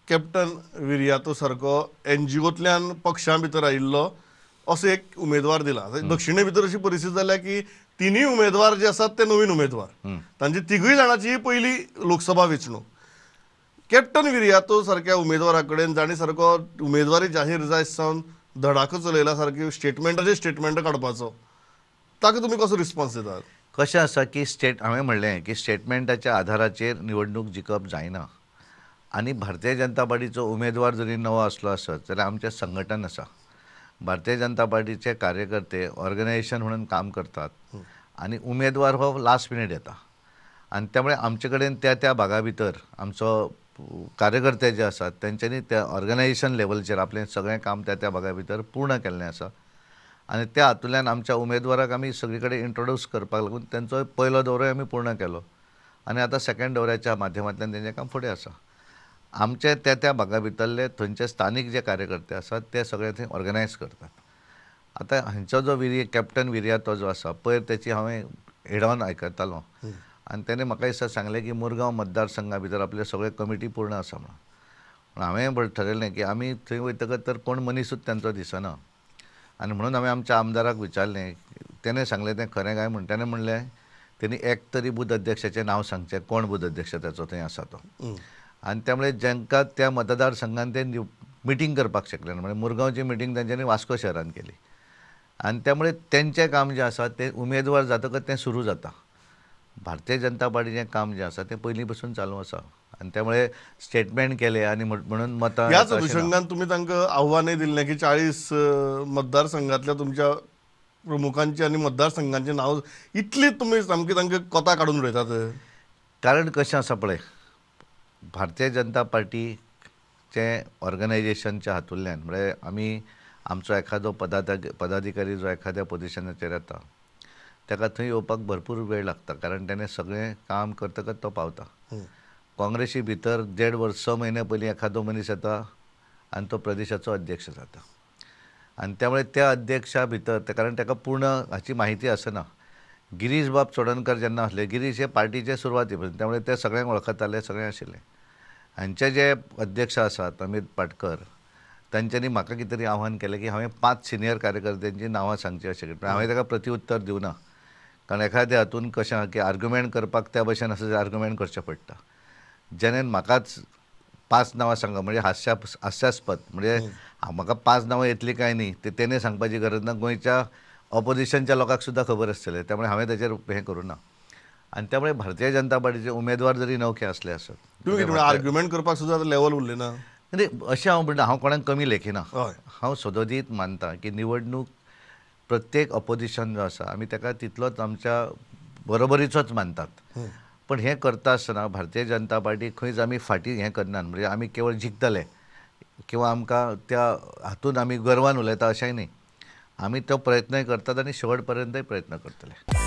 Captain Viriato सारको NGOतल्यान पक्षां भितर आयिल्लो असो एक उमेदवार दिला. दक्षिणे भितर अशी परिस्थिती जाल्या की तिनूय उमेदवार जे आसात ते नवीन उमेदवार, तांची तिगूय जाणांची पहिली लोकसभा वेंचणूक. कॅप्टन विर्यातो सारक्या उमेदवारा कडेन जाणी सारको उमेदवारी जाहीर जायत सावन धडाको चलयला सारकी स्टेटमेंट काडपाचो, ताका तुमी कसो रिस्पॉन्स दितात? कशें आसा की हांवें म्हणलें की स्टेटमेंटाच्या आधाराचेर निवडणूक जिखप जायना. आनी भारतीय जनता पार्टीचो उमेदवार जरी नवो आसलो आसत जाल्यार आमचें संघटन आसा. भारतीय जनता पार्टीचे कार्यकर्ते ऑर्गनायझेशन म्हणून काम करतात आनी उमेदवार हो लास्ट मिनीट येता. आनी त्यामुळे आमचे कडेन त्या भागा भितर आमचो कार्यकर्ते जे आसात तेंच्यांनी त्या ऑर्गनायझेशन लेवलचेर आपलें सगळें काम त्या भागा भितर पूर्ण केल्लें आसा. आनी त्या हातूंतल्यान आमच्या उमेदवाराक आमी सगळे कडेन इंट्रोड्यूस करपाक लागून तेंचो पयलो दौरोय आमी पूर्ण केलो आनी आतां सेकंड दौऱ्याच्या माध्यमांतल्यान तेंचें काम फुडें आसा. आमचे त्या भागा भितरले थंयचे स्थानीक जे कार्यकर्ते आसात ते सगळे थंय ऑर्गनायज करतात. आतां हांचो जो कॅप्टन विर्यातो जो आसा पयर तेची हांवें हेडॉन आयकतालो आनी तेणें म्हाका दिसता सांगलें की मुरगांव मतदारसंघा भितर आपले सगळे कमिटी पूर्ण आसा म्हणून. पूण हांवें ठरयलें की आमी थंय वयतकच तर कोण मनीसूच तेंचो दिसना आनी म्हणून हांवें आमच्या आमदाराक विचारलें. तेणें सांगलें तें खरें काय म्हूण. तेणें म्हणलें तेणी एक तरी बूथ अध्यक्षाचें नांव सांगचें कोण बूथ अध्यक्ष ताचो थंय आसा तो. आनी त्यामुळे जांकां त्या मतदारसंघान ते मिटींग करपाक शकले ना. म्हणजे मुरगांवची मिटींग तेंच्यांनी वास्को शहरान केली आनी त्यामुळे तेंचें काम जें आसा तें उमेदवार जातकच तें सुरू जाता. भारतीय जनता पार्टीचें काम जें आसा तें पयलीं पासून चालू आसा आनी त्यामुळे स्टेटमेंट केले आनी म्हणून मतां ह्याच अनुशंगान तुम्ही तांकां आव्हानय दिल्लें की 40 मतदारसंघातल्या तुमच्या प्रमुखांची आनी मतदारसंघांची नांव इतली तुमी सामकी तांकां कोता काडून उडयतात. कारण कशें आसा पळय, भारतीय जनता पार्टीचे ऑर्गनायझेशनच्या हातूंतल्यान म्हणजे आमी आमचो एखादो पदाधिकारी जो एखाद्या पोजिशनाचेर येता ताका थंय येवपाक भरपूर वेळ लागता. कारण तेणें सगळें काम करतकच तो पावता. काँग्रेसी भितर 1.5 वर्स 6 म्हयने पयलीं एखादो मनीस येता आनी तो प्रदेशाचो अध्यक्ष जाता आनी त्यामुळे त्या अध्यक्षा भितर कारण ताका पूर्ण हाची म्हायती आसना. गिरीश बाब चोडणकर जेन्ना आसले, गिरीश हे पार्टीचे सुरवाती पासून, त्यामुळे ते सगळ्यांक वळखताले, सगळें आशिल्लें. हांचे जे अध्यक्ष आसात अमित पाटकर तांच्यांनी म्हाका कितें तरी आव्हान केलें की हांवें 5 सिनियर कार्यकर्त्यांची नांवां सांगची अशें. पण हांवें ताका प्रत्युत्तर दिवना. कारण एखाद्या हातून कशें आसा की आर्ग्युमेंट करपाक त्या भशेन आसा जाल्यार आर्ग्युमेंट करचें पडटा. जेणेन म्हाकाच 5 नांवां सांगप म्हणजे हास्यास्पद. म्हणजे म्हाका 5 नांवां येतलीं काय न्ही ते तेणें सांगपाची गरज ना. गोंयच्या ऑपोजिशनच्या लोकांक सुद्दां खबर आसतलें. त्यामुळे हांवें ताचेर हें करूं ना. आनी त्यामुळे भारतीय जनता पार्टीचे उमेदवार जरी नवखे आसले आसत, तुम्ही कितें आर्ग्युमेंट करपाक सुद्दां लेवल उरलें ना. म्हणजे अशें हांव म्हणटा, हांव कोणाक कमी लेखिना. हय. हांव सदोदीत मानता की निवडणूक प्रत्येक ऑपोजिशन जो आसा आमी ताका तितलोच आमच्या बरोबरीचोच मानतात. पण हें करता आसतना भारतीय जनता पार्टी खंयच आमी फाटीं हें करनात. म्हणजे आमी केवळ जिखतले किंवा आमकां त्या हातून आमी गर्वान उलयता अशेंय न्ही. आमी तो प्रयत्नय करतात आनी शेवट पर्यंतय प्रयत्न करतले.